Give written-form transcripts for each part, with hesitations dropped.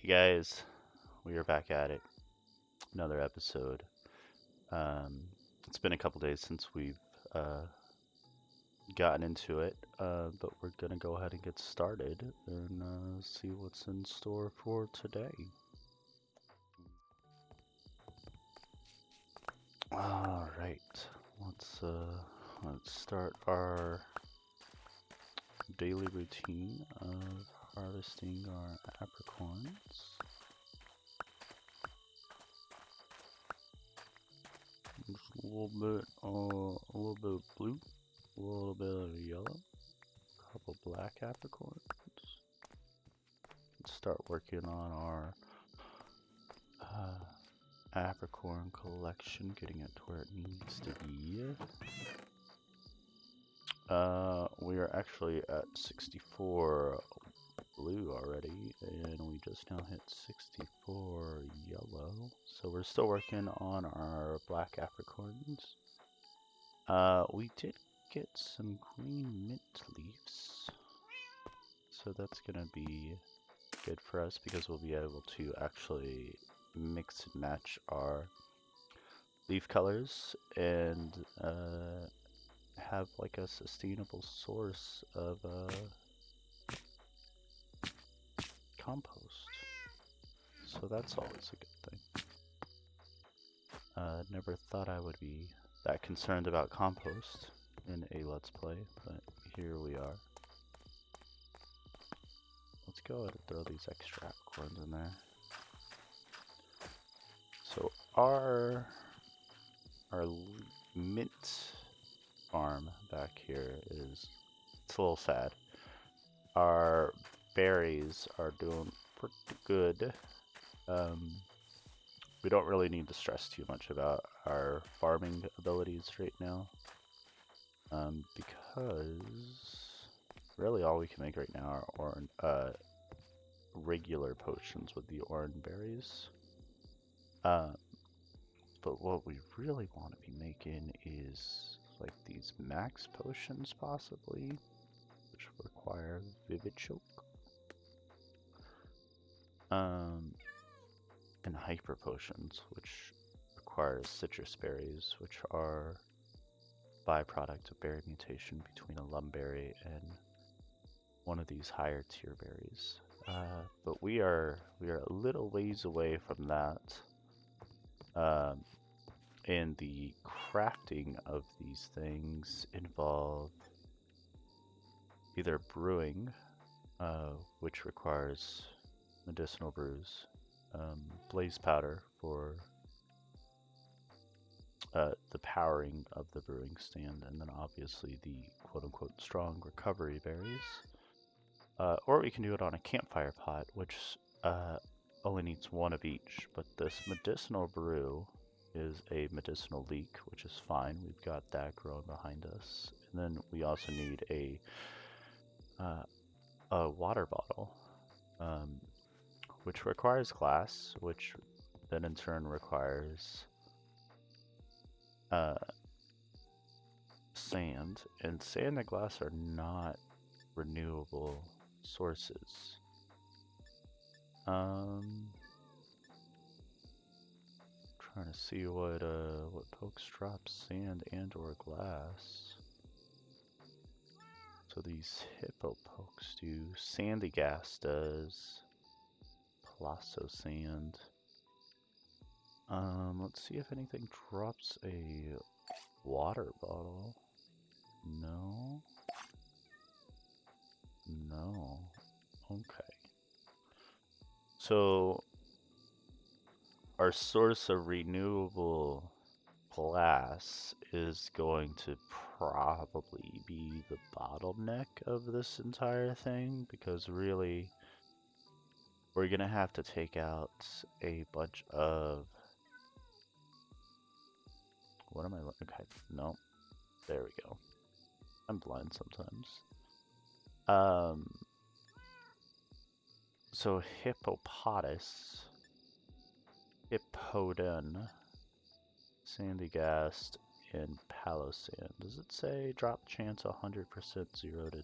Hey guys, we are back at it. Another episode. It's been a couple days since we've gotten into it, but we're gonna go ahead and get started and see what's in store for today. All right, let's start our daily routine of harvesting our apricorns. Just a little bit of blue, a little bit of yellow, a couple black apricorns. Let's start working on our apricorn collection, getting it to where it needs to be. We are actually at 64 blue already, and we just now hit 64 yellow. So we're still working on our black apricorns. We did get some green mint leaves, so that's gonna be good for us because we'll be able to actually mix and match our leaf colors and have like a sustainable source of compost. So that's always a good thing. Never thought I would be that concerned about compost in a Let's Play, but here we are. Let's go ahead and throw these extra apricorns in there. So our mint farm back here it's a little sad. Our berries are doing pretty good. We don't really need to stress too much about our farming abilities right now, because really all we can make right now are regular potions with the orange berries. But what we really want to be making is like these max potions possibly, which require vivid choke. And hyper potions, which requires citrus berries, which are byproduct of berry mutation between a lumberry and one of these higher tier berries. But we are a little ways away from that. And the crafting of these things involve either brewing, which requires medicinal brews, blaze powder for the powering of the brewing stand, and then obviously the quote-unquote strong recovery berries. Or we can do it on a campfire pot, which only needs one of each, but this medicinal brew is a medicinal leek, which is fine. We've got that growing behind us. And then we also need a water bottle, which requires glass, which then in turn requires sand. And sand and glass are not renewable sources. Trying to see what pokes drop sand and or glass. So these hippo pokes do. Sandy gas does. Palasso sand. Let's see if anything drops a water bottle. No. No. Okay. So our source of renewable glass is going to probably be the bottleneck of this entire thing, because really we're gonna have to take out a bunch of what am I looking? Okay, no, there we go. I'm blind sometimes. So hippopotamus, hippodon, sandy gas, and palosand. Does it say drop chance 100% 0 to 2?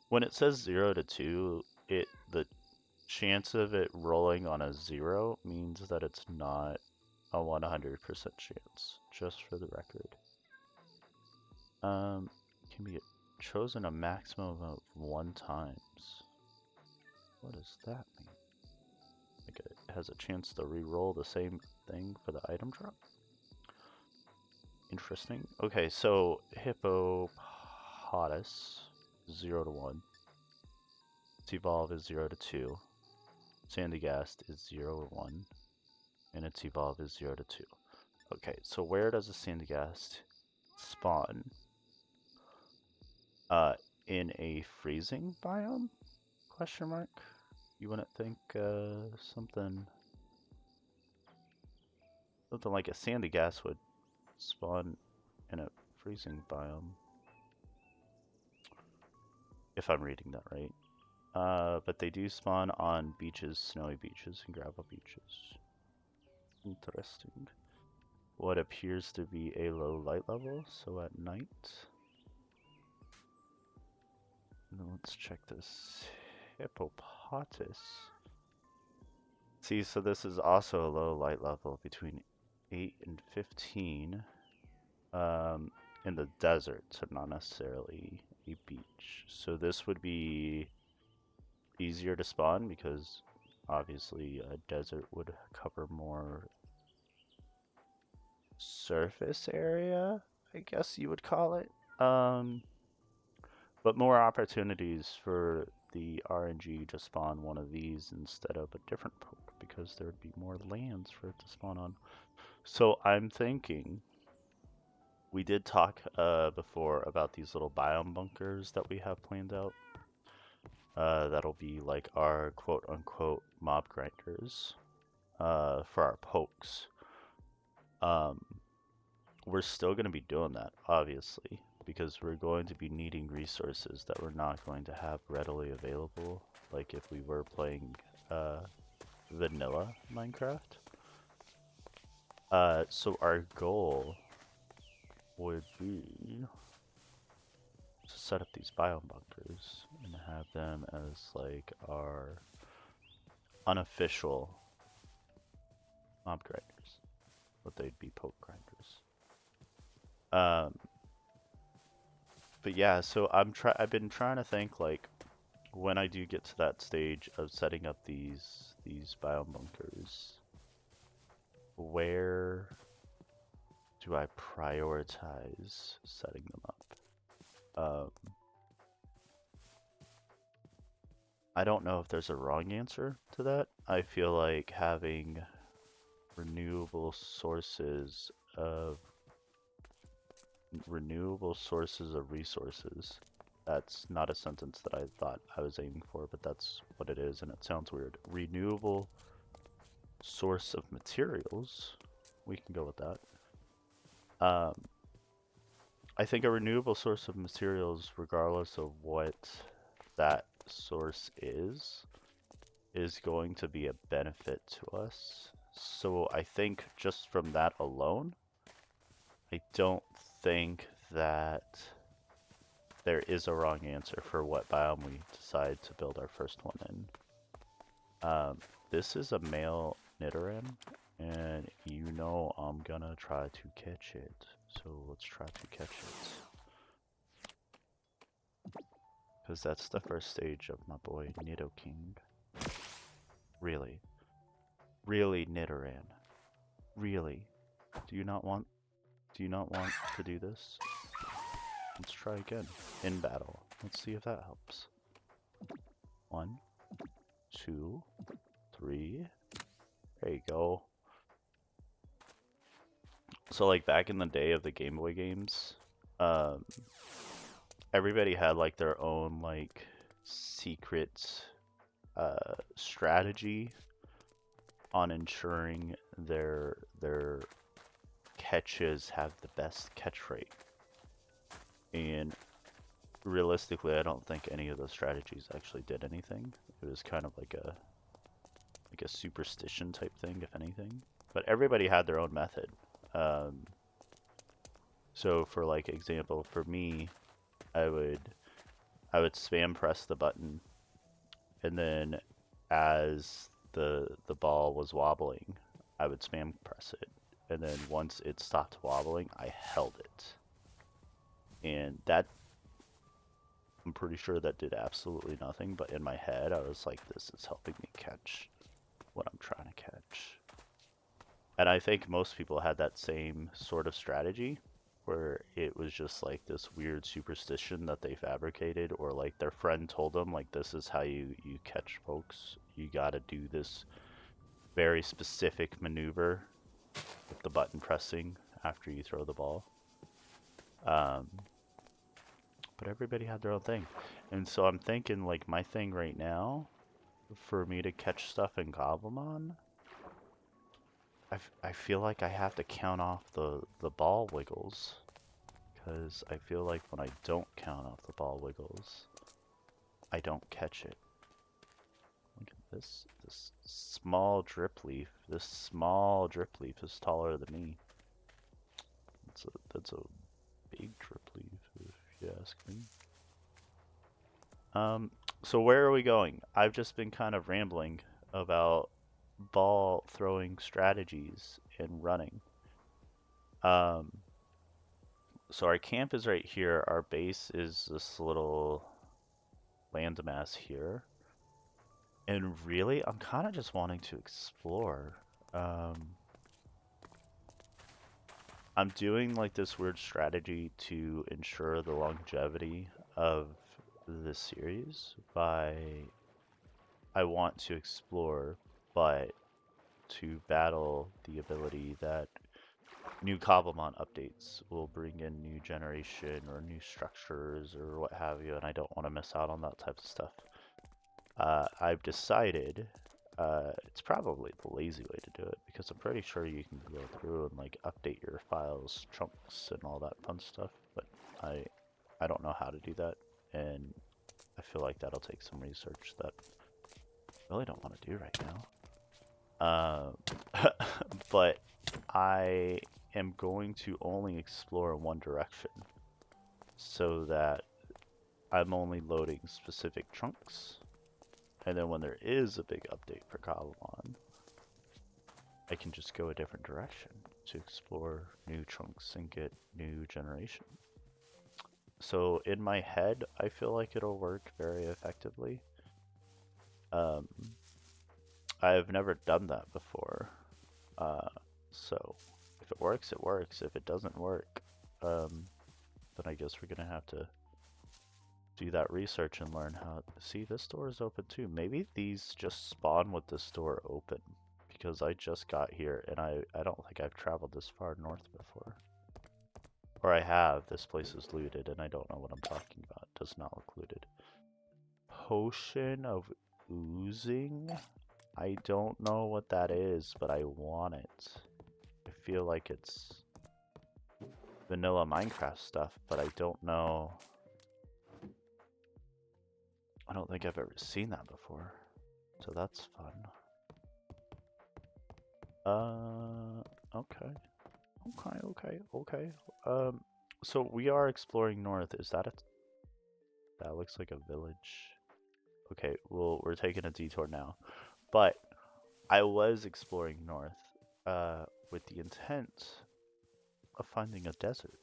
When it says 0 to 2, the chance of it rolling on a 0 means that it's not a 100% chance, just for the record. Can be chosen a maximum of 1 times. What does that mean? Like it has a chance to re-roll the same thing for the item drop? Interesting. Okay, so Hippopotas, 0 to 1. Its evolve is 0 to 2. Sandygast is 0 to 1. And its evolve is 0 to 2. Okay, so where does a Sandygast spawn? In a freezing biome? Question mark? You wouldn't think something like a Sandygast would spawn in a freezing biome. If I'm reading that right. But they do spawn on beaches, snowy beaches, and gravel beaches. Interesting. What appears to be a low light level, so at night. Now let's check this. Hippopotas. See, so this is also a low light level between 8 and 15 in the desert, so not necessarily a beach. So this would be easier to spawn because obviously a desert would cover more surface area, I guess you would call it. But more opportunities for the RNG to spawn one of these instead of a different poke because there would be more lands for it to spawn on. So I'm thinking, we did talk before about these little biome bunkers that we have planned out. That'll be like our quote-unquote mob grinders for our pokes. We're still going to be doing that, obviously, because we're going to be needing resources that we're not going to have readily available, like if we were playing vanilla Minecraft. So our goal would be to set up these biome bunkers and have them as like our unofficial mob grinders, but they'd be poke grinders. But yeah, so I've been trying to think like when I do get to that stage of setting up these biome bunkers, where do I prioritize setting them up? I don't know if there's a wrong answer to that. I feel like having renewable sources of resources. That's not a sentence that I thought I was aiming for, but that's what it is, and it sounds weird. Renewable source of materials. We can go with that. I think a renewable source of materials, regardless of what that source is going to be a benefit to us. So I think just from that alone, I don't think that there is a wrong answer for what biome we decide to build our first one in. This is a male Nidoran, and you know I'm gonna try to catch it. So let's try to catch it. Because that's the first stage of my boy Nidoking. Really? Really, Nidoran? Really? Do you not want to do this? Let's try again. In battle. Let's see if that helps. 1, 2, 3. There you go. So like back in the day of the Game Boy games, everybody had like their own like secret strategy on ensuring their catches have the best catch rate. And realistically, I don't think any of those strategies actually did anything. It was kind of like a superstition type thing, if anything. But everybody had their own method. So for like example, for me, I would spam press the button, and then as the ball was wobbling, I would spam press it, and then once it stopped wobbling, I held it, and that I'm pretty sure that did absolutely nothing. But in my head, I was like, "This is helping me catch what I'm trying to catch." And I think most people had that same sort of strategy where it was just like this weird superstition that they fabricated, or like their friend told them like this is how you catch folks. You got to do this very specific maneuver with the button pressing after you throw the ball. Um, but everybody had their own thing. And so I'm thinking like my thing right now for me to catch stuff in Cobblemon, I feel like I have to count off the ball wiggles, because I feel like when I don't count off the ball wiggles, I don't catch it. Look at this small drip leaf. This small drip leaf is taller than me. That's a big drip leaf, if you ask me. So where are we going? I've just been kind of rambling about ball throwing strategies and running. So our camp is right here. Our base is this little landmass here. And really, I'm kind of just wanting to explore. I'm doing like this weird strategy to ensure the longevity of this series by I want to explore, but to battle the ability that new Cobblemon updates will bring in new generation or new structures or what have you, and I don't want to miss out on that type of stuff. I've decided it's probably the lazy way to do it, because I'm pretty sure you can go through and like update your files, chunks, and all that fun stuff, but I don't know how to do that, and I feel like that'll take some research that I really don't want to do right now. But I am going to only explore in one direction, so that I'm only loading specific chunks. And then when there is a big update for Cobblemon, I can just go a different direction to explore new chunks and get new generation. So in my head, I feel like it'll work very effectively. I've never done that before. So if it works, it works. If it doesn't work, then I guess we're gonna have to do that research and learn how. See, this door is open too. Maybe these just spawn with this door open, because I just got here and I don't think I've traveled this far north before. Or I have. This place is looted and I don't know what I'm talking about. It does not look looted. Potion of oozing? I don't know what that is, but I want it. I feel like it's vanilla Minecraft stuff, but I don't know. I don't think I've ever seen that before, so that's fun. Okay. Okay. So we are exploring north. Is that that looks like a village. Okay, well, we're taking a detour now. But I was exploring north, with the intent of finding a desert.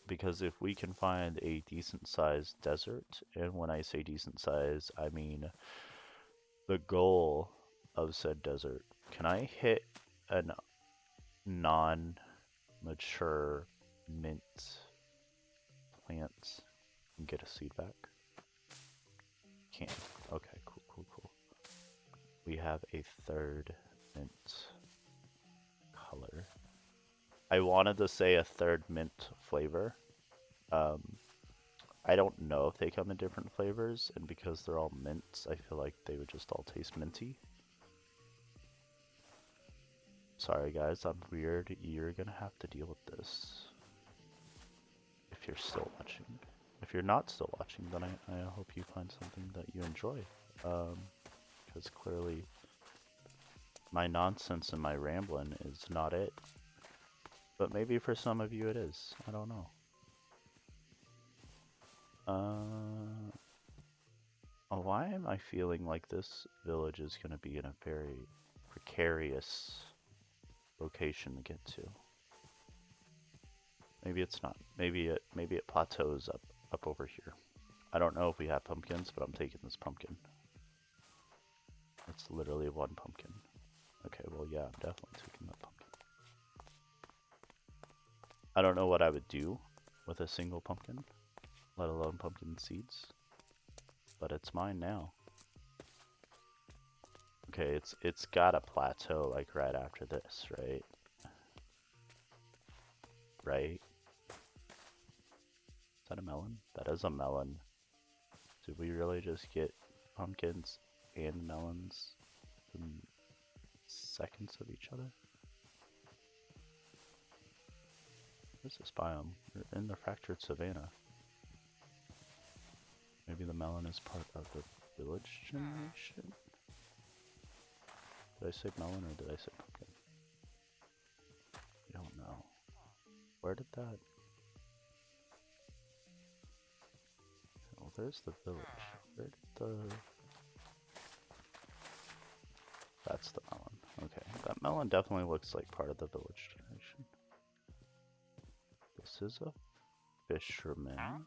Because if we can find a decent sized desert, and when I say decent size, I mean the goal of said desert, can I hit a non-mature mint plant and get a seed back? Can. Okay, cool. We have a third mint color. I wanted to say a third mint flavor. I don't know if they come in different flavors, and because they're all mints, I feel like they would just all taste minty. Sorry guys, I'm weird. You're gonna have to deal with this if you're still watching. If you're not still watching, then I hope you find something that you enjoy. Because clearly my nonsense and my rambling is not it. But maybe for some of you it is. I don't know. Oh, Why am I feeling like this village is going to be in a very precarious location to get to? Maybe it's not. Maybe it plateaus up over here. I don't know if we have pumpkins, but I'm taking this pumpkin. It's literally one pumpkin. Okay, well yeah, I'm definitely taking that pumpkin. I don't know what I would do with a single pumpkin, let alone pumpkin seeds, but it's mine now. Okay, it's got a plateau like right after this, right? Right? Is that a melon? That is a melon. Did we really just get pumpkins and melons in seconds of each other? Where's this biome? We're in the fractured savanna. Maybe the melon is part of the village generation? Did I say melon or did I say pumpkin? I don't know. Where did that... Oh, there's the village. Where did the... That's the melon. Okay, that melon definitely looks like part of the village generation. This is a fisherman.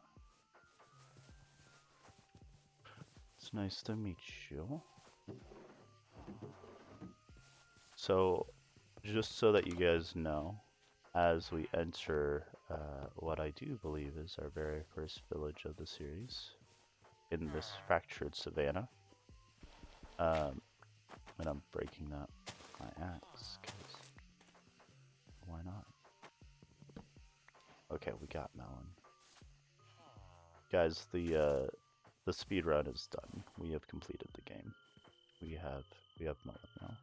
It's nice to meet you. So, just so that you guys know, as we enter what I do believe is our very first village of the series, in this fractured savanna, and I'm breaking that with my axe, because why not? Okay, we got melon. Guys, the speed run is done. We have completed the game. We have melon now.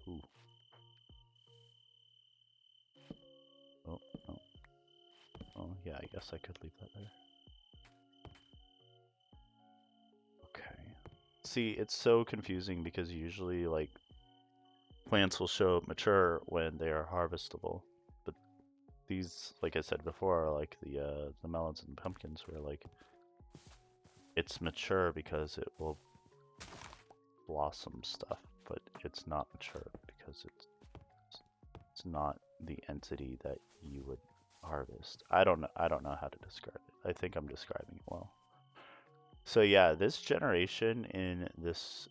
Ooh. Oh, no. Oh, yeah, I guess I could leave that there. Okay. See, it's so confusing because usually, like, plants will show mature when they are harvestable. But these, like I said before, are like the melons and pumpkins where, like, it's mature because it will blossom stuff, but it's not mature because it's not the entity that you would harvest. I don't know how to describe it. I think I'm describing it well. So yeah, this generation in this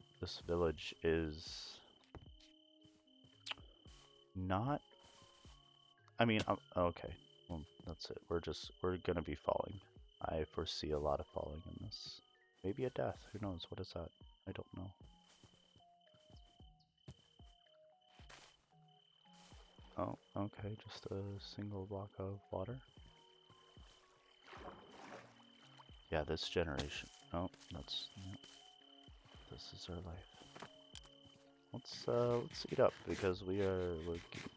village is not, I mean, okay. Well, that's it. We're gonna be falling. I foresee a lot of falling in this. Maybe a death. Who knows? What is that? I don't know. Oh, okay. Just a single block of water. Yeah, this generation. Oh, that's... Yeah. This is our life. Let's eat up because we're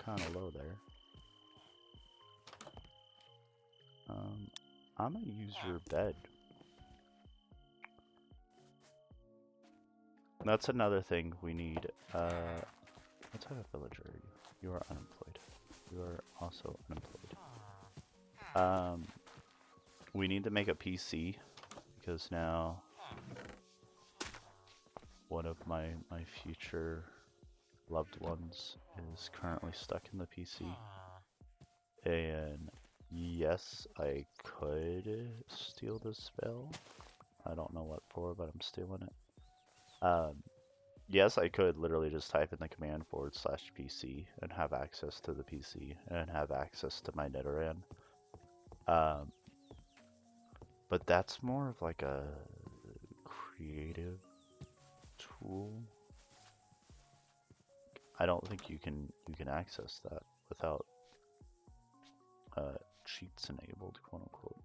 kind of low there. I'm gonna use your bed. That's another thing we need. What type of villager are you? You are unemployed. You are also unemployed. We need to make a PC because now one of my future loved ones is currently stuck in the PC. And yes, I could steal this spell. I don't know what for, but I'm stealing it. Yes, I could literally just type in the command /PC and have access to the PC and have access to my Netheran. But that's more of like a creative tool. I don't think you can access that without cheats enabled, quote unquote.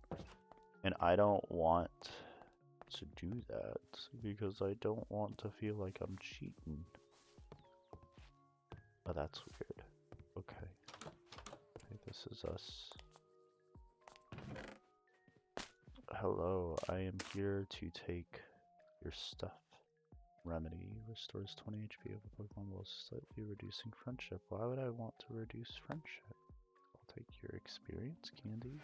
And I don't want to do that because I don't want to feel like I'm cheating. Oh, that's weird. Okay. Okay, this is us. Hello, I am here to take your stuff. Remedy restores 20 HP of a Pokemon while slightly reducing friendship. Why would I want to reduce friendship? I'll take your experience, Candy.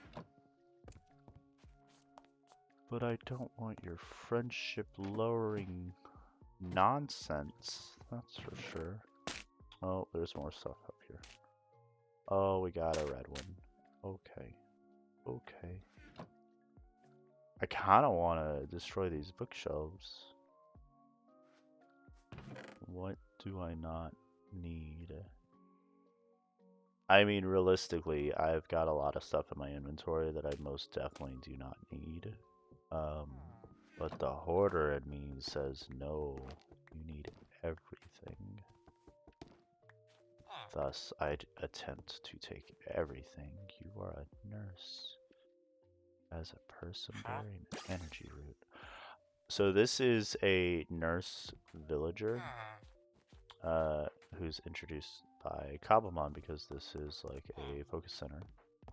But I don't want your friendship lowering nonsense, that's for sure. Oh, there's more stuff up here. Oh, we got a red one. Okay. Okay. I kind of want to destroy these bookshelves. What do I not need? I mean, realistically, I've got a lot of stuff in my inventory that I most definitely do not need. But the hoarder in me says no, you need everything. Thus, I'd attempt to take everything. You are a nurse. As a person bearing energy root. So this is a nurse villager who's introduced by Cobblemon because this is like a focus center.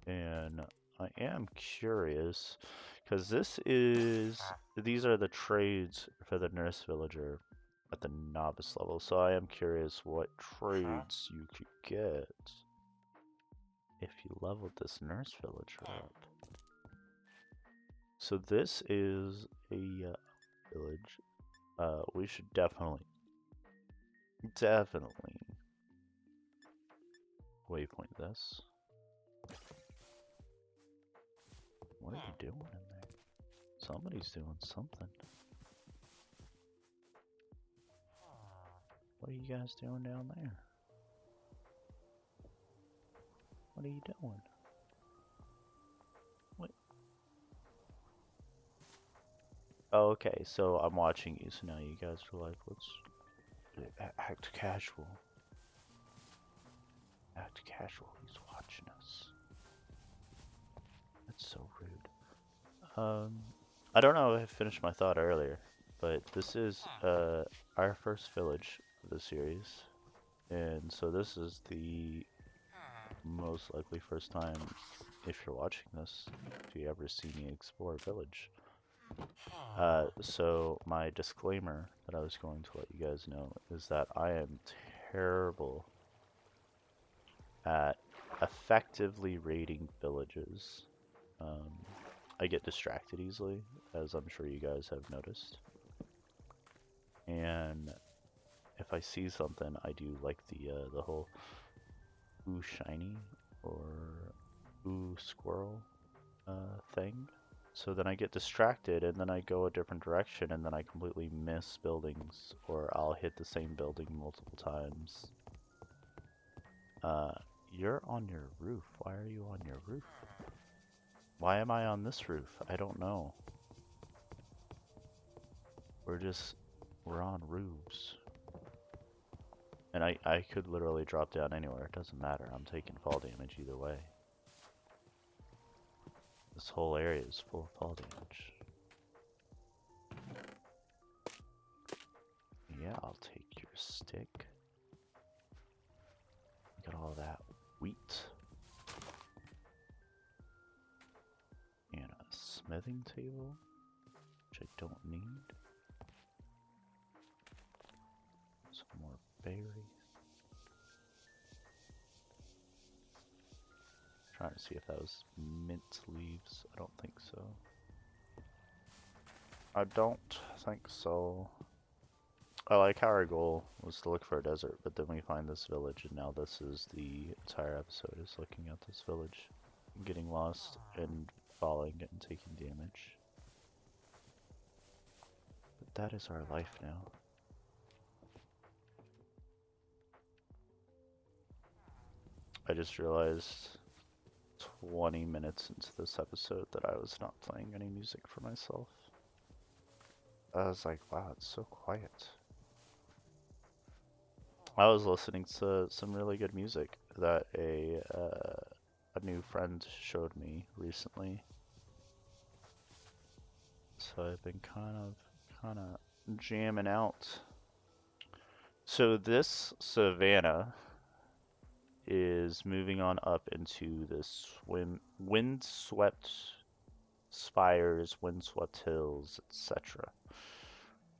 And I am curious because these are the trades for the nurse villager at the novice level. So I am curious what trades you could get if you leveled this nurse villager up. So this is a village. We should definitely waypoint this. What are you doing in there? Somebody's doing something. What are you guys doing down there? What are you doing? What? Oh, okay, so I'm watching you, so now you guys are like, let's act casual. Act casual, he's watching us. That's so rude. I don't know if I finished my thought earlier, but this is our first village of the series. And so this is the most likely first time, if you're watching this, if you ever see me explore a village. So my disclaimer that I was going to let you guys know is that I am terrible at effectively raiding villages. I get distracted easily, as I'm sure you guys have noticed. And if I see something, I do like the whole ooh shiny or ooh squirrel thing. So then I get distracted and then I go a different direction and then I completely miss buildings, or I'll hit the same building multiple times. You're on your roof. Why are you on your roof? Why am I on this roof? I don't know. We're on roofs. And I could literally drop down anywhere. It doesn't matter. I'm taking fall damage either way. This whole area is full of fall damage. Yeah, I'll take your stick. Got all that wheat. And a smithing table, which I don't need. Some more berries. Trying to see if that was mint leaves. I don't think so. I don't think so. I like how our goal was to look for a desert, but then we find this village, and now this is the entire episode, is looking at this village, getting lost and falling and taking damage. But that is our life now. I just realized 20 minutes into this episode that I was not playing any music for myself. I was like, wow, it's so quiet. I was listening to some really good music that a new friend showed me recently. So I've been kind of jamming out. So this savanna is moving on up into this windswept spires, windswept hills, etc.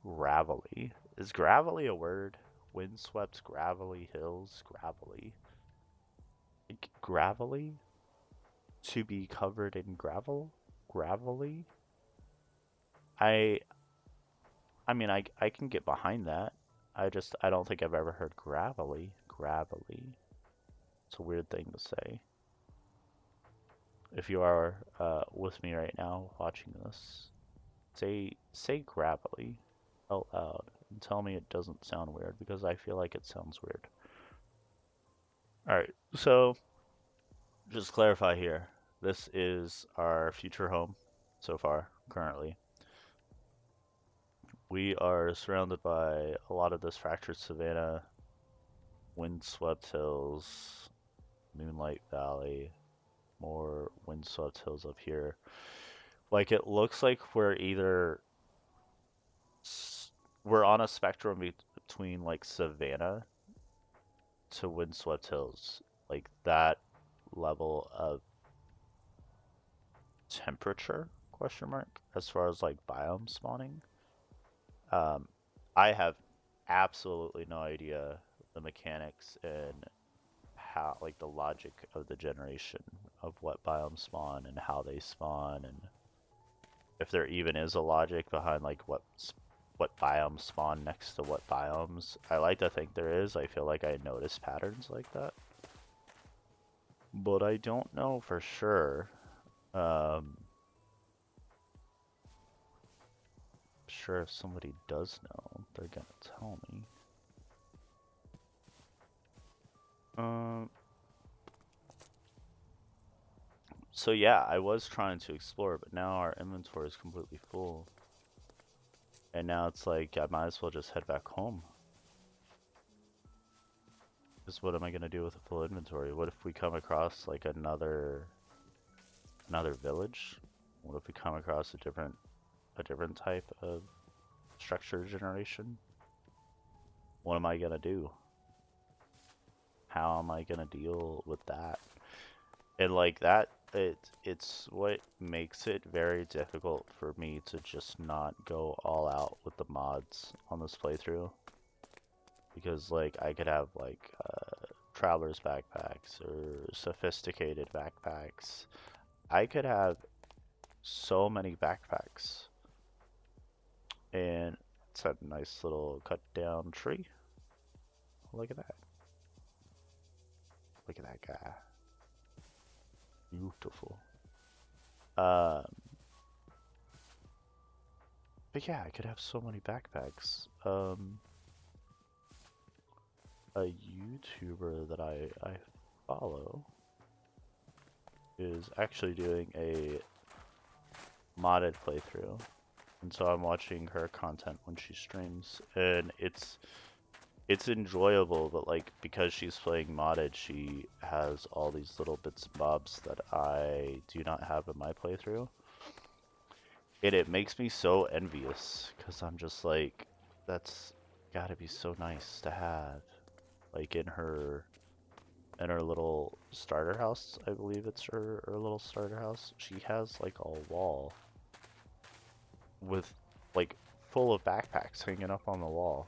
Gravelly. Is gravelly a word? Windswept gravelly hills, gravelly. Like, gravelly? To be covered in gravel? Gravelly? I I mean I can get behind that. I don't think I've ever heard gravelly. Gravelly. It's a weird thing to say. If you are with me right now watching this, say gravelly out loud and tell me it doesn't sound weird because I feel like it sounds weird. Alright, so just clarify here. This is our future home so far, currently. We are surrounded by a lot of this fractured savanna, windswept hills, Moonlight Valley, more windswept hills up here. Like it looks like we're on a spectrum between like savanna to windswept hills. Like that level of temperature question mark as far as like biome spawning. Um, I have absolutely no idea the mechanics and how, like, the logic of the generation of what biomes spawn and how they spawn, and if there even is a logic behind like what biomes spawn next to what biomes. I like to think there is. I feel like I notice patterns like that, but I don't know for sure. Sure, if somebody does know, they're gonna tell me. So yeah, I was trying to explore, but now our inventory is completely full. And now it's like, I might as well just head back home. Because what am I gonna do with a full inventory? What if we come across like another village? What if we come across a different type of structure generation? What am I gonna do? How am I gonna deal with that? And like that, it's what makes it very difficult for me to just not go all out with the mods on this playthrough. Because like I could have like traveler's backpacks or sophisticated backpacks. I could have so many backpacks. And it's a nice little cut down tree. Look at that. Look at that guy. Beautiful. But yeah, I could have so many backpacks. A YouTuber that I follow is actually doing a modded playthrough, and so I'm watching her content when she streams, and it's enjoyable, but like because she's playing modded, she has all these little bits and bobs that I do not have in my playthrough, and it makes me so envious because I'm just like, that's gotta be so nice to have. Like in her little starter house, I believe it's her little starter house, she has like a wall with like full of backpacks hanging up on the wall.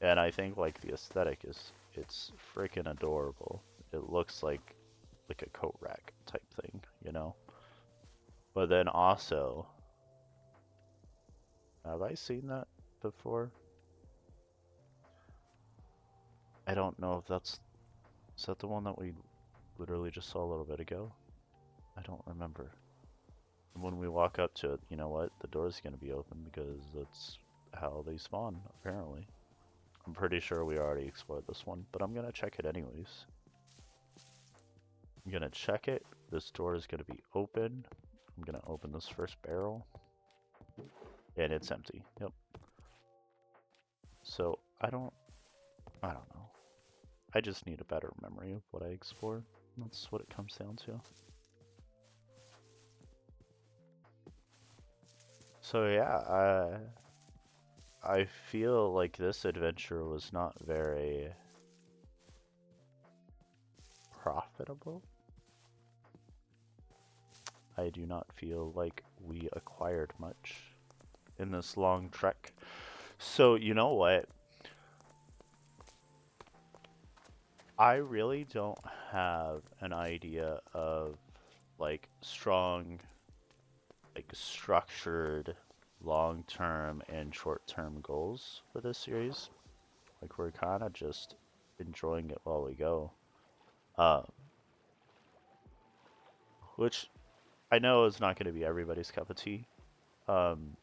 And I think like the aesthetic is, it's freaking adorable. It looks like a coat rack type thing, you know? But then also, have I seen that before? I don't know if is that the one that we literally just saw a little bit ago? I don't remember. When we walk up to it, you know what? The door's gonna be open because that's how they spawn, apparently. I'm pretty sure we already explored this one, but I'm gonna check it anyways. I'm gonna check it. This door is gonna be open. I'm gonna open this first barrel. And it's empty. Yep. So I don't know. I just need a better memory of what I explore. That's what it comes down to. So yeah, I feel like this adventure was not very profitable. I do not feel like we acquired much in this long trek So, you know what? I really don't have an idea of like strong, like structured long-term and short-term goals for this series. Like we're kind of just enjoying it while we go. Uh, which I know is not going to be everybody's cup of tea. Um,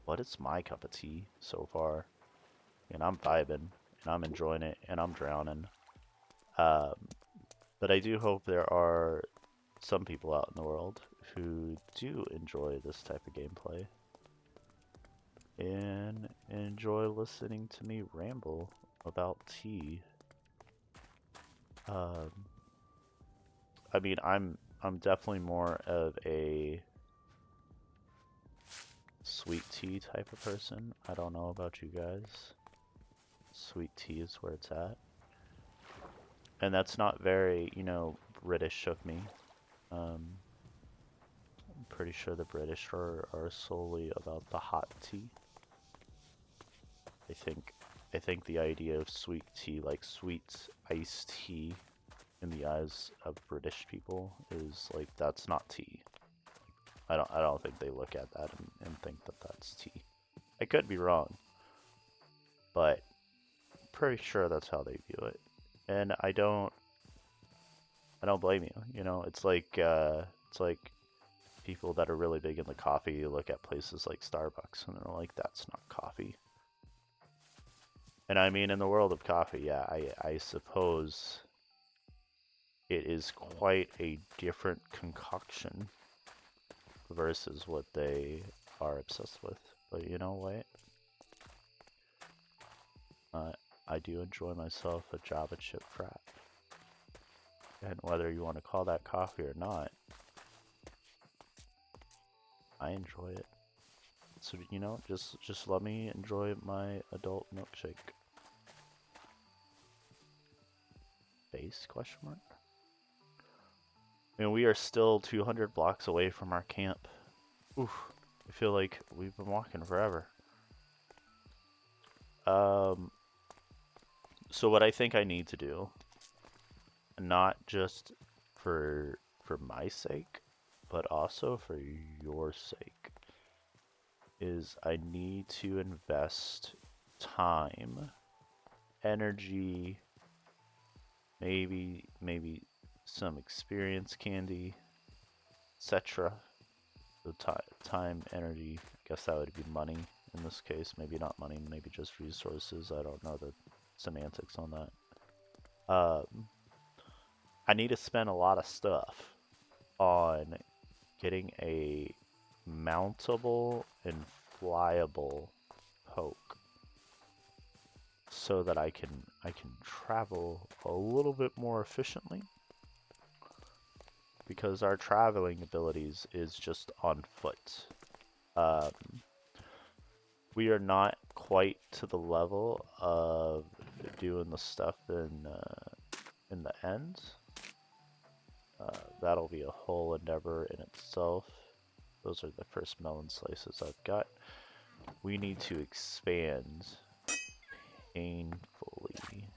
but it's my cup of tea so far, and I'm vibing, and I'm enjoying it, and I'm drowning. Um, but I do hope there are some people out in the world who do enjoy this type of gameplay and enjoy listening to me ramble about tea. Um, I mean, I'm definitely more of a sweet tea type of person. I don't know about you guys. Sweet tea is where it's at. And that's not very, British of me. I'm pretty sure the British are solely about the hot tea. I think I think the idea of sweet tea, like sweet iced tea, in the eyes of British people is like that's not tea. I don't think they look at that and think that that's tea. I could be wrong, but pretty sure that's how they view it. And I don't blame you. It's like people that are really big into coffee look at places like Starbucks and they're like, that's not coffee. And I mean, in the world of coffee, yeah, I suppose it is quite a different concoction versus what they are obsessed with. But you know what? Uh, I do enjoy myself a Java chip frap. And whether you want to call that coffee or not, I enjoy it. So, just let me enjoy my adult milkshake. Base question mark? I mean, we are still 200 blocks away from our camp. Oof, I feel like we've been walking forever. So what I think I need to do, not just for my sake, but also for your sake, is I need to invest time, energy, maybe some experience candy, etc. The time, energy, I guess that would be money in this case. Maybe not money, maybe just resources. I don't know the semantics on that. I need to spend a lot of stuff on getting a mountable and flyable poke so that I can travel a little bit more efficiently because our traveling abilities is just on foot. Um, we are not quite to the level of doing the stuff in the end. That'll be a whole endeavor in itself. Those are the first melon slices I've got. We need to expand painfully.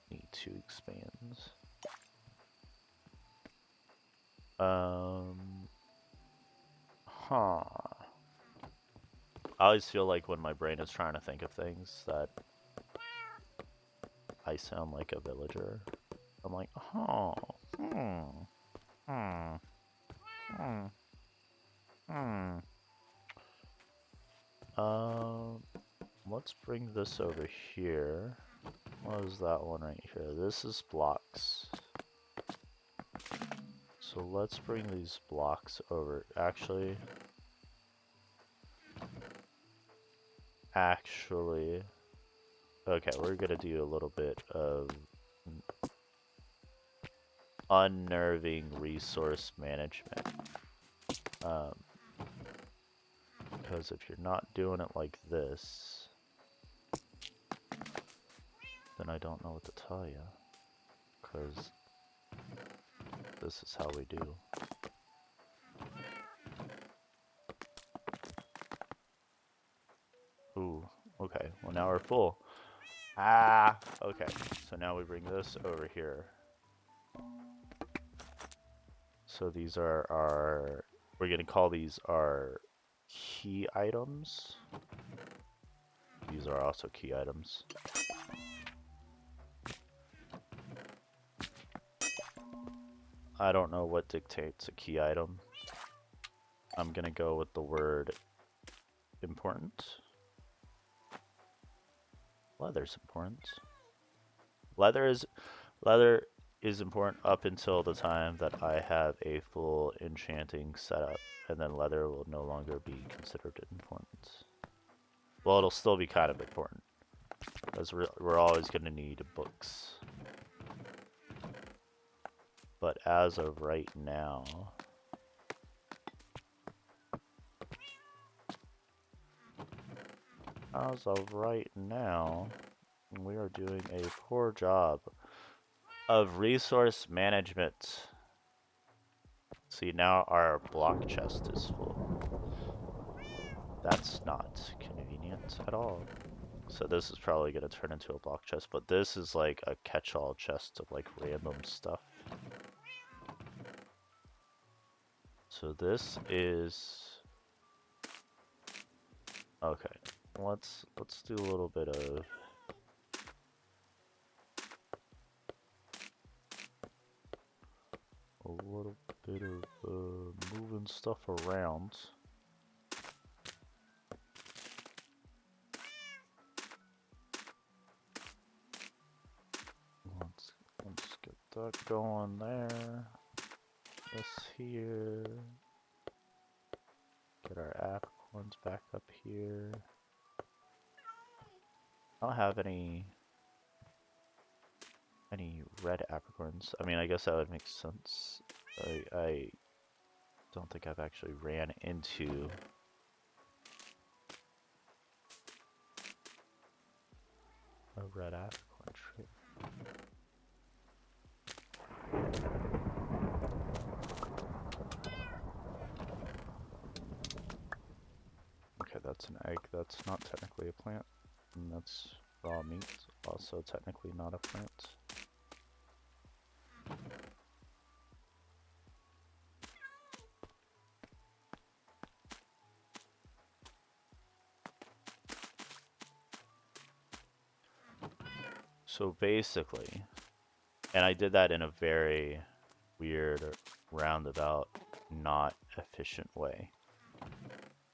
Need to expand. Huh. I always feel like when my brain is trying to think of things that I sound like a villager. I'm like, oh, hmm, hmm, hmm, hmm. Um, let's bring this over here. What is that one right here? This is blocks. So let's bring these blocks over. Actually, okay, we're gonna do a little bit of unnerving resource management. Because if you're not doing it like this, then I don't know what to tell you. Because this is how we do. Okay, well now we're full. Ah, okay. So now we bring this over here. So these are our, we're gonna call these our key items. These are also key items. I don't know what dictates a key item. I'm gonna go with the word important. Leather's important. Leather is important up until the time that I have a full enchanting setup, and then leather will no longer be considered important. Well, it'll still be kind of important, as we're always going to need books. But as of right now, we are doing a poor job of resource management. See, now our block chest is full. That's not convenient at all. So this is probably going to turn into a block chest, but this is like a catch-all chest of like random stuff. So this is okay. Let's do a little bit of moving stuff around. Let's get that going there. This here. Get our apricorns back up here. I don't have any red apricorns. I mean, I guess that would make sense. I don't think I've actually ran into a red apricorn tree. Okay, that's an egg. That's not technically a plant. And that's raw meat. Also technically not a plant. So basically, and I did that in a very weird, roundabout, not efficient way.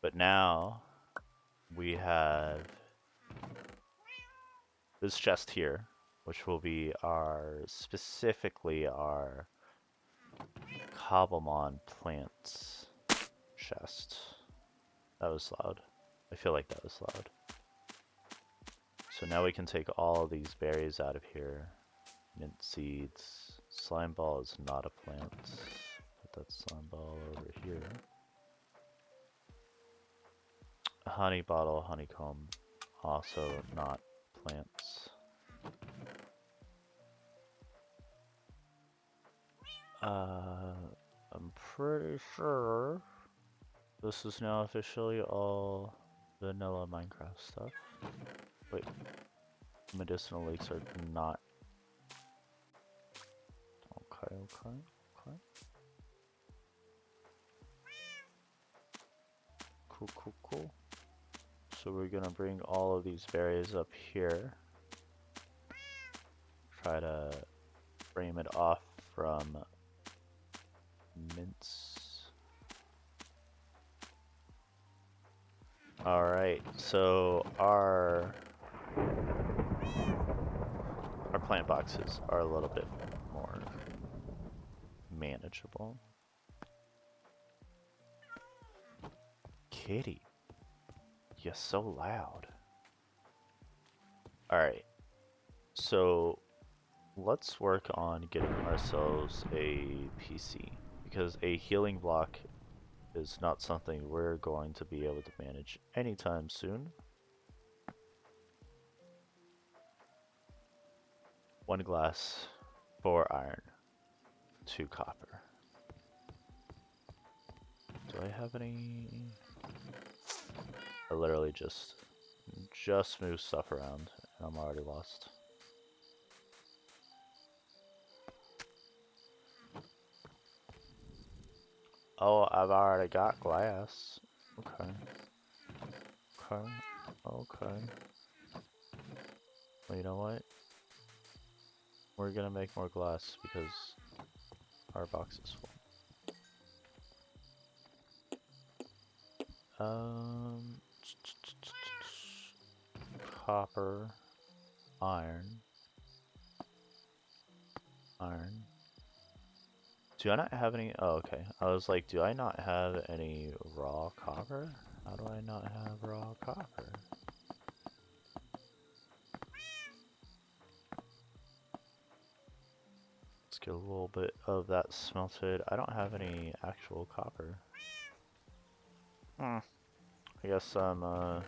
But now we have this chest here, which will be specifically our Cobblemon plants chest. That was loud. I feel like that was loud. So now we can take all of these berries out of here. Mint seeds. Slime ball is not a plant. Put that slime ball over here. Honey bottle, honeycomb, also not plants. I'm pretty sure this is now officially all vanilla Minecraft stuff. Wait, medicinal leeks are not. Okay. Cool. So we're gonna bring all of these berries up here. Try to frame it off from mints. Alright, so our plant boxes are a little bit more manageable. Kitty, you're so loud. Alright, so let's work on getting ourselves a PC, because a healing block is not something we're going to be able to manage anytime soon. 1 glass, 4 iron, 2 copper. Do I have any? I literally just just move stuff around, and I'm already lost. Oh, I've already got glass. Okay. Okay. Okay. Well, you know what? We're gonna make more glass because our box is full. Copper, iron. Do I not have any? Oh, okay. I was like, do I not have any raw copper? How do I not have raw copper? Let's get a little bit of that smelted. I don't have any actual copper. I guess I'm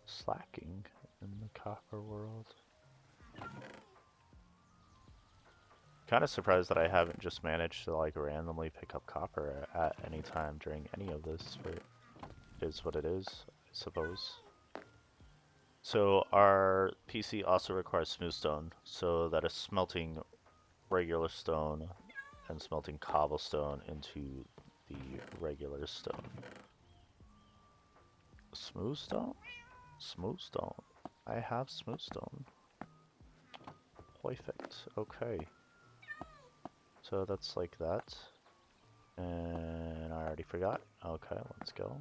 slacking in the copper world. Kind of surprised that I haven't just managed to like randomly pick up copper at any time during any of this, but it is what it is, I suppose. So our PC also requires smooth stone, so that is smelting regular stone and smelting cobblestone into the regular stone. Smooth stone? Smooth stone. I have smooth stone. Perfect. Okay. So that's like that. And I already forgot. Okay, let's go.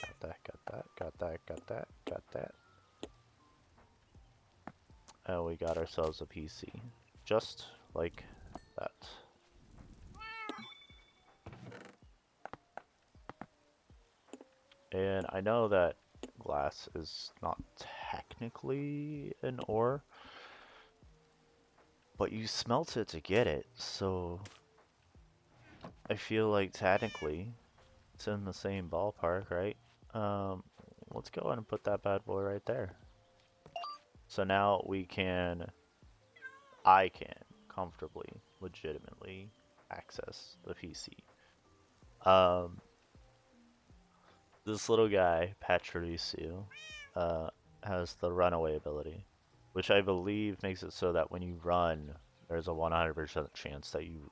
Got that, got that, got that, got that, got that. And we got ourselves a PC. Just like that. And I know that glass is not technically an ore, but you smelt it to get it, so I feel like technically it's in the same ballpark, right? Let's go ahead and put that bad boy right there. So now I can comfortably, legitimately access the PC. This little guy, Patricio, has the runaway ability, which I believe makes it so that when you run, there's a 100% chance that you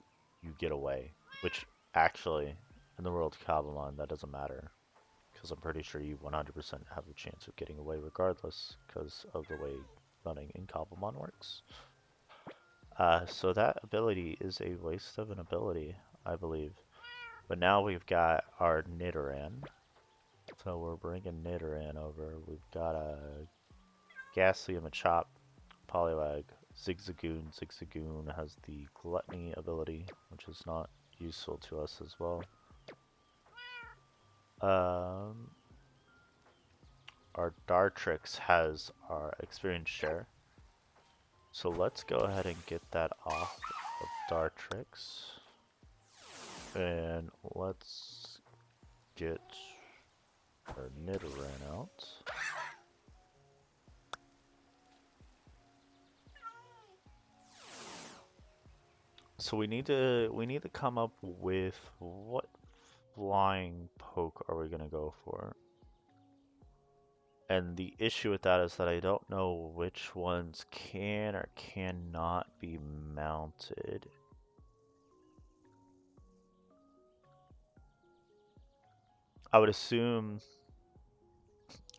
get away, which actually, in the world of Cobblemon, that doesn't matter, because I'm pretty sure you 100% have a chance of getting away regardless, because of the way running in Cobblemon works. So that ability is a waste of an ability, I believe. But now we've got our Nidoran. So we're bringing Nidoran over. We've got a Ghastly and Machop, Poliwag, Zigzagoon. Zigzagoon has the Gluttony ability, which is not useful to us as well. Our Dartrix has our experience share. So let's go ahead and get that off of Dartrix. And let's get our Nidoran out. So we need to come up with what flying poke are we gonna go for? And the issue with that is that I don't know which ones can or cannot be mounted. I would assume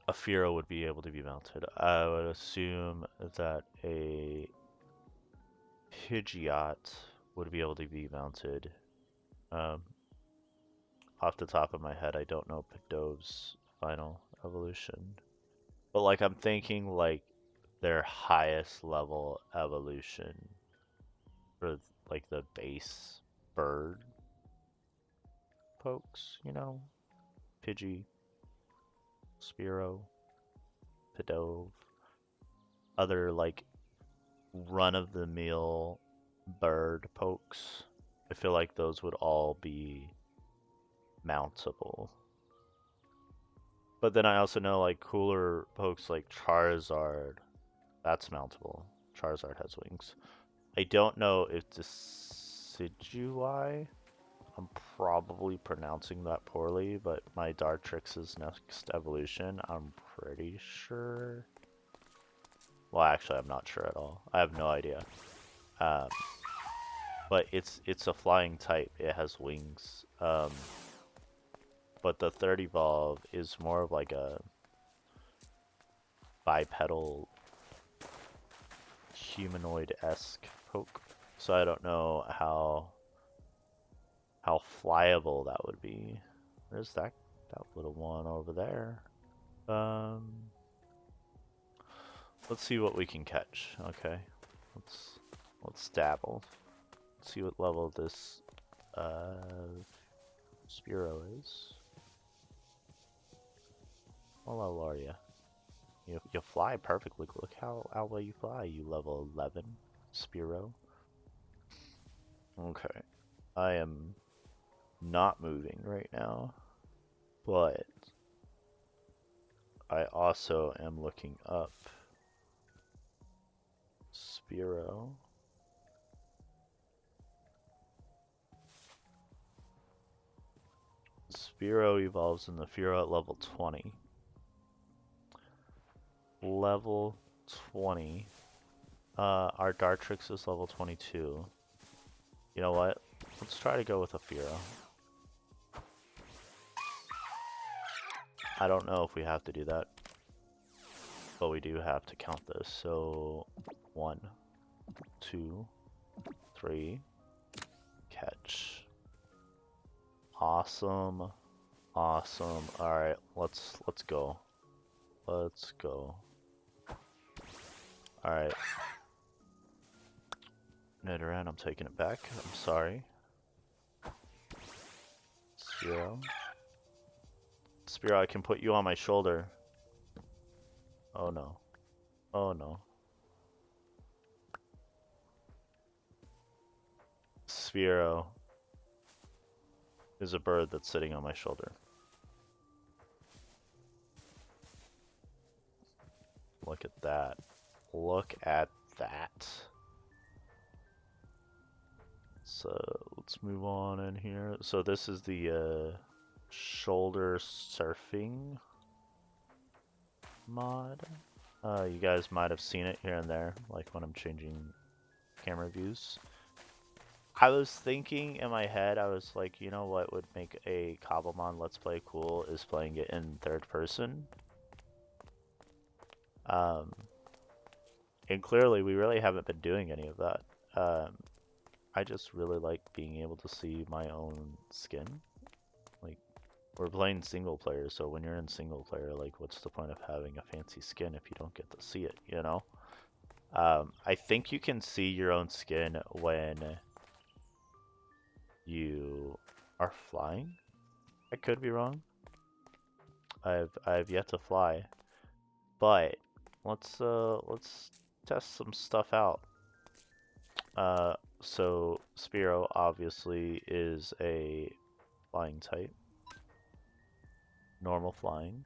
a Spearow would be able to be mounted. I would assume that a Pidgeot would be able to be mounted. Off the top of my head, I don't know Pidov's final evolution. But like I'm thinking like their highest level evolution for like the base bird pokes, you know? Pidgey, Spearow, Pidove, other like run-of-the-mill bird pokes. I feel like those would all be mountable. But then I also know like cooler pokes like Charizard, that's mountable. Charizard has wings. I don't know if Decidueye I'm probably pronouncing that poorly, but my Dartrix's next evolution, I'm pretty sure. Well, actually, I'm not sure at all. I have no idea. But it's a flying type. It has wings. But the third evolve is more of like a bipedal humanoid-esque poke. So I don't know how flyable that would be. There's that little one over there. Let's see what we can catch. Okay, let's dabble. Let's see what level this Spearow is. How low are you? You fly perfectly. Look how well you fly. You level 11, Spearow. Okay, I am not moving right now, but I also am looking up Spearow. Spearow evolves in the Fearow at level 20. Level 20. Our Dartrix is level 22. You know what? Let's try to go with a Fearow. I don't know if we have to do that, but we do have to count this. So 1, 2, 3, catch. Awesome, awesome. All right, let's go. Let's go. All right. Nidoran, I'm taking it back. I'm sorry. Spearow. Spearow, I can put you on my shoulder. Oh no. Oh no. Spearow is a bird that's sitting on my shoulder. Look at that. Look at that. So let's move on in here. So this is the shoulder surfing mod. You guys might have seen it here and there, like when I'm changing camera views. I was thinking in my head, I was like, you know what would make a Cobblemon Let's Play cool is playing it in third person. And clearly we really haven't been doing any of that. I just really like being able to see my own skin. Like, we're playing single player, so when you're in single player, like, what's the point of having a fancy skin if you don't get to see it, you know? I think you can see your own skin when you are flying. I could be wrong. I've yet to fly, but let's test some stuff out. So Spearow obviously is a flying type. Normal flying.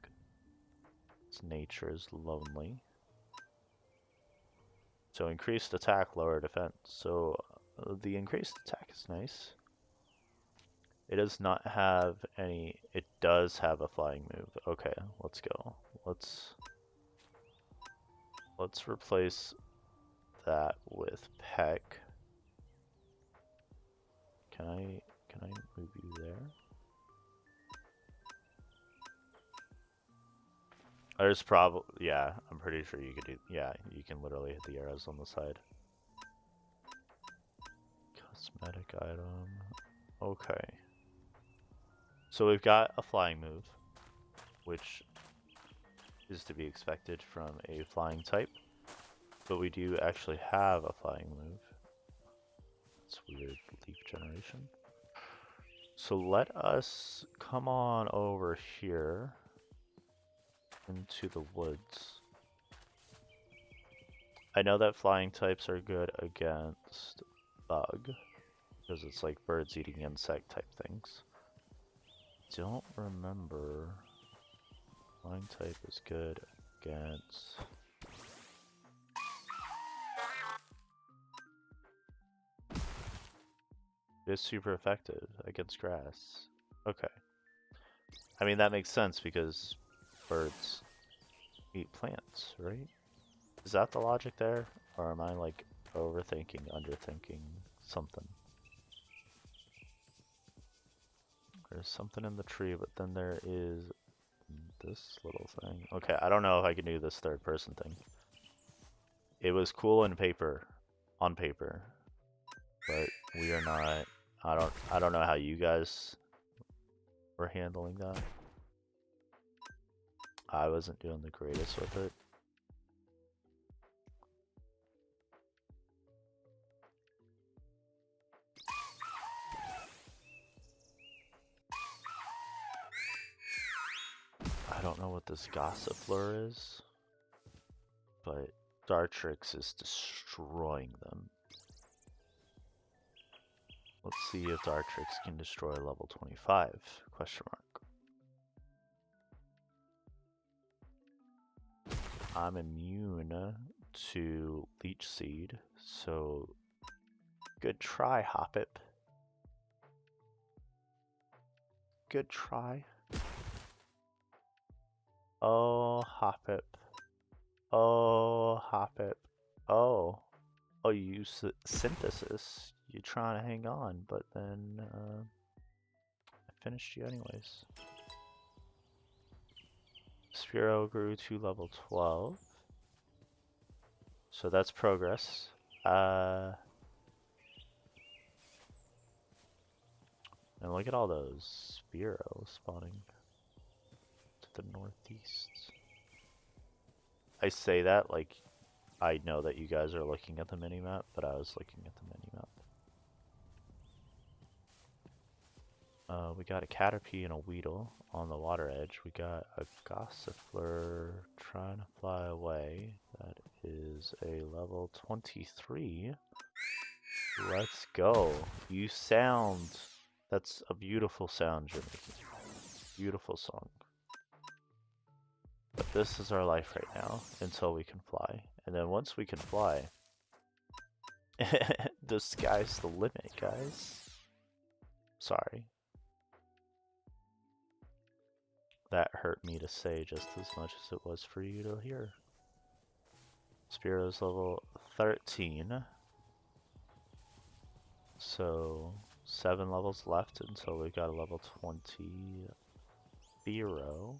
Its nature is lonely. So increased attack, lower defense. So the increased attack is nice. It does not have any, it does have a flying move. Okay, let's go. Let's replace that with Peck. Can I move you there? There's probably, yeah, I'm pretty sure you could do, yeah, you can literally hit the arrows on the side. Cosmetic item. Okay. So we've got a flying move, which is to be expected from a flying type, but we do actually have a flying move. It's weird, leaf generation. So let us come on over here into the woods. I know that flying types are good against bug, because it's like birds eating insect type things. Don't remember. Flying type is good against... It's super effective against grass. Okay. I mean, that makes sense because birds eat plants, right? Is that the logic there? Or am I like overthinking, underthinking something? There's something in the tree, but then there is this little thing. Okay, I don't know if I can do this third person thing. It was cool in paper, on paper, but we are not. I don't know how you guys were handling that. I wasn't doing the greatest with it. I don't know what this Gossifleur is, but Dartrix is destroying them. Let's see if Dartrix can destroy level 25, question mark. I'm immune to Leech Seed, so good try, Hoppip. Good try. Oh, Hoppip. Oh, Hoppip. Oh. Oh, you use Synthesis. You're trying to hang on, but then I finished you anyways. Spearow grew to level 12. So that's progress. And look at all those Spearow spawning to the northeast. I say that like I know that you guys are looking at the minimap, but I was looking at the minimap. We got a Caterpie and a Weedle on the water edge. We got a Gossifleur trying to fly away. That is a level 23. Let's go. You sound... That's a beautiful sound you're making. Beautiful song. But this is our life right now, until we can fly. And then once we can fly, the sky's the limit, guys. Sorry. That hurt me to say just as much as it was for you to hear. Spearow's level 13. So 7 levels left until we got a level 20 Spearow.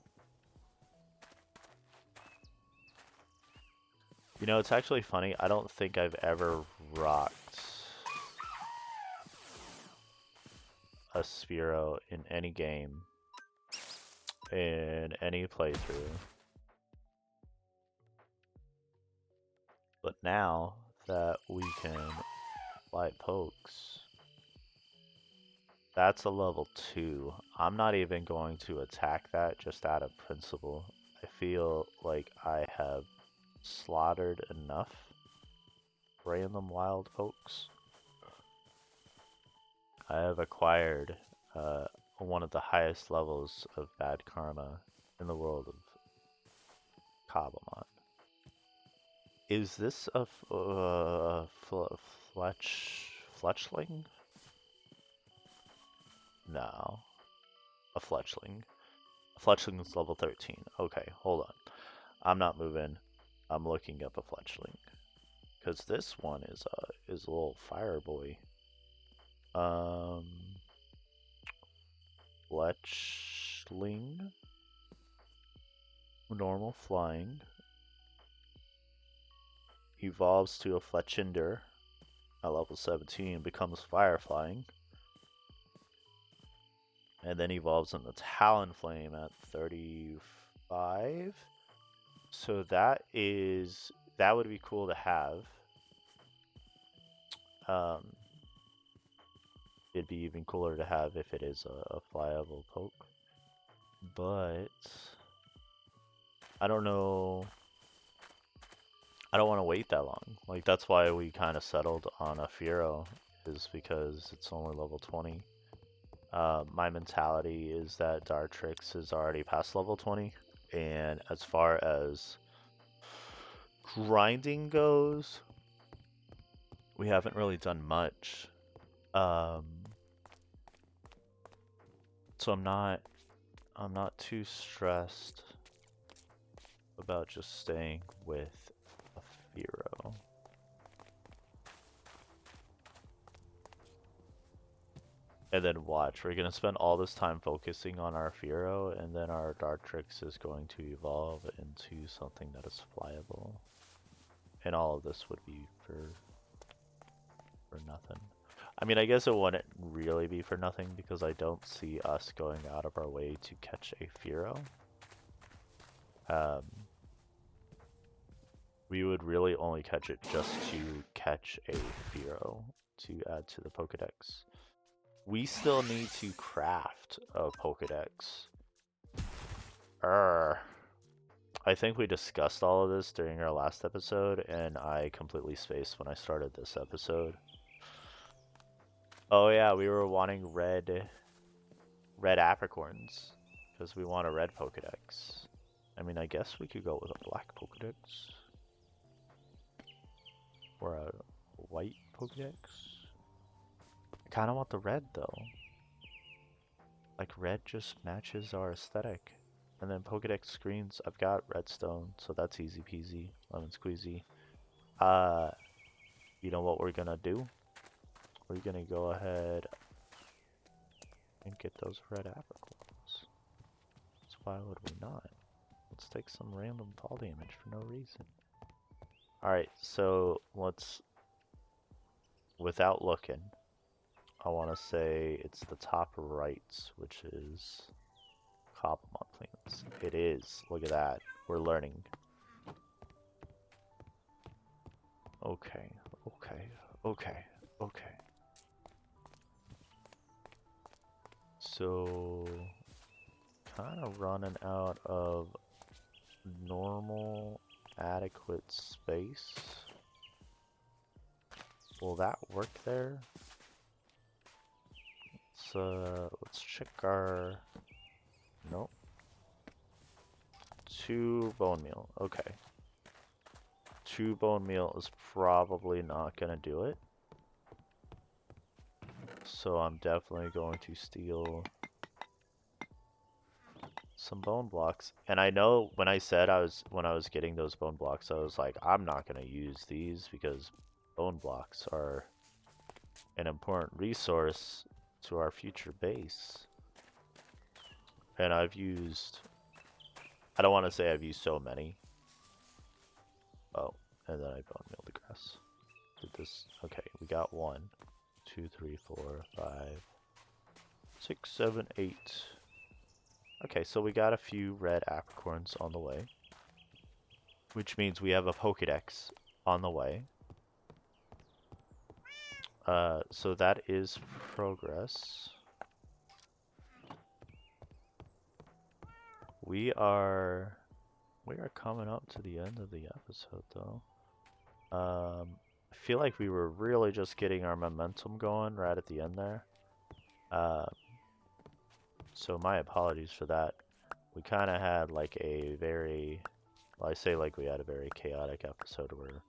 You know, it's actually funny. I don't think I've ever rocked a Spearow in any game, in any playthrough. But now that we can fly pokes, that's a level 2. I'm not even going to attack that just out of principle. I feel like I have slaughtered enough random wild pokes. I have acquired one of the highest levels of bad karma in the world of Cobblemon. Is this a fletchling? No. A fletchling. A fletchling is level 13. Okay, hold on. I'm not moving. I'm looking up a fletchling. Because this one is a little fire boy. Fletchling. Normal flying. Evolves to a Fletchinder at level 17, becomes fire flying. And then evolves into Talonflame at 35. So that would be cool to have. It'd be even cooler to have if it is a flyable poke. But I don't know. I don't want to wait that long. Like, that's why we kind of settled on a Spearow, is because it's only level 20. My mentality is that Dartrix is already past level 20, and as far as grinding goes, we haven't really done much. So I'm not too stressed about just staying with a Spearow. And then watch, we're gonna spend all this time focusing on our Spearow, and then our Dartrix is going to evolve into something that is flyable. And all of this would be for nothing. I mean, I guess it wouldn't really be for nothing because I don't see us going out of our way to catch a Spearow. We would really only catch it just to catch a Spearow to add to the Pokédex. We still need to craft a Pokédex. I think we discussed all of this during our last episode, and I completely spaced when I started this episode. Oh yeah, we were wanting red apricorns, because we want a red Pokédex. I mean, I guess we could go with a black Pokédex. Or a white Pokédex. I kind of want the red, though. Like, red just matches our aesthetic. And then Pokédex screens, I've got redstone, so that's easy peasy, lemon squeezy. You know what we're gonna do? We're gonna go ahead and get those red apricorns. So why would we not? Let's take some random fall damage for no reason. Alright, so let's, without looking, I want to say it's the top right, which is Cobblemon plants. It is. Look at that. We're learning. Okay. So, kind of running out of normal, adequate space. Will that work there? Let's check our... Nope. 2 bone meal. Okay. 2 bone meal is probably not gonna do it. So I'm definitely going to steal some bone blocks. And I know when I said when I was getting those bone blocks, I was like, I'm not gonna use these because bone blocks are an important resource to our future base. And I've used, I don't want to say I've used so many. Oh, and then I bone meal the grass. Did this, okay, we got 1, 2, 3, 4, 5, 6, 7, 8. Okay, so we got a few red apricorns on the way. Which means we have a Pokédex on the way. So that is progress. We are coming up to the end of the episode though. I feel like we were really just getting our momentum going right at the end there. So my apologies for that. We kind of had like a very, well, I say like we had a very chaotic episode where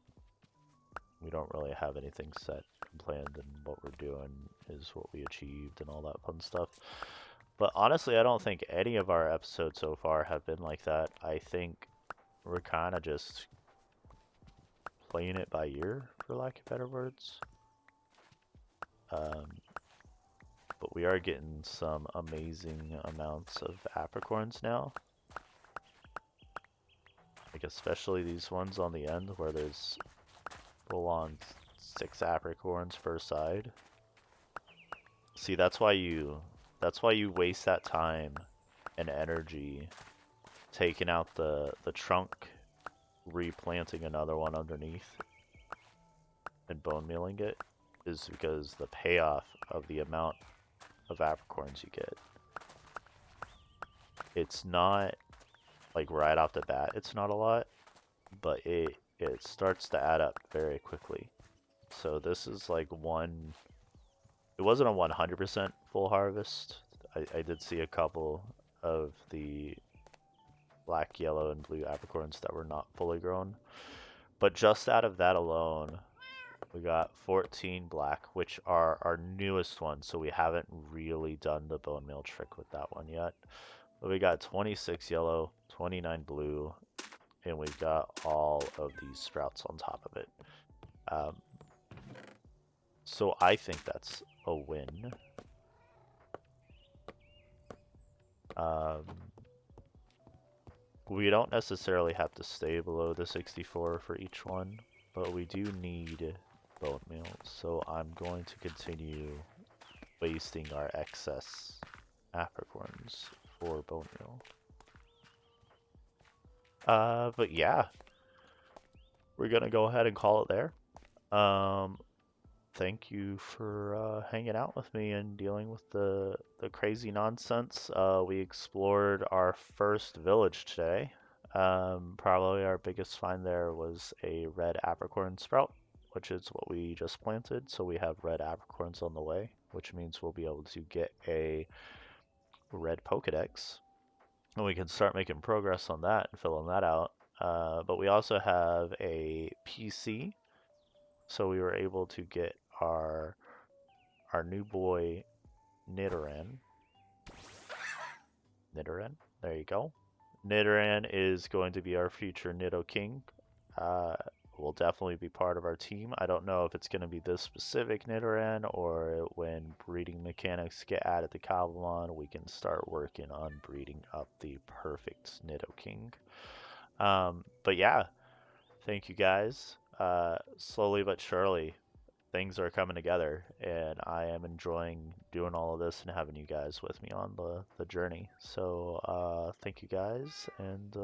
we don't really have anything set and planned, and what we're doing is what we achieved and all that fun stuff. But honestly, I don't think any of our episodes so far have been like that. I think we're kind of just playing it by ear, for lack of better words. But we are getting some amazing amounts of apricorns now. Like especially these ones on the end where there's full on 6 apricorns per side. See, that's why you waste that time and energy taking out the trunk, replanting another one underneath, and bone mealing it, is because the payoff of the amount of apricorns you get. It's not like right off the bat, it's not a lot, but it starts to add up very quickly. So this is like one, it wasn't a 100% full harvest. I did see a couple of the black, yellow, and blue apricorns that were not fully grown. But just out of that alone, We got 14 black, which are our newest ones, so we haven't really done the bone meal trick with that one yet. But we got 26 yellow, 29 blue, and we've got all of these sprouts on top of it. So I think that's a win. We don't necessarily have to stay below the 64 for each one, but we do need bone meal, so I'm going to continue wasting our excess apricorns for bone meal. But yeah, we're gonna go ahead and call it there. Thank you for hanging out with me and dealing with the crazy nonsense. We explored our first village today. Probably our biggest find there was a red apricorn sprout, which is what we just planted. So we have red apricorns on the way, which means we'll be able to get a red Pokédex. And we can start making progress on that and filling that out. But we also have a PC, so we were able to get our new boy Nidoran. Nidoran, there you go. Nidoran is going to be our future Nidoking. Will definitely be part of our team. I don't know if it's going to be this specific Nidoran or when breeding mechanics get added to Cobblemon, we can start working on breeding up the perfect Nidoking. But yeah, thank you guys. Slowly but surely, things are coming together, and I am enjoying doing all of this and having you guys with me on the journey. So thank you guys, and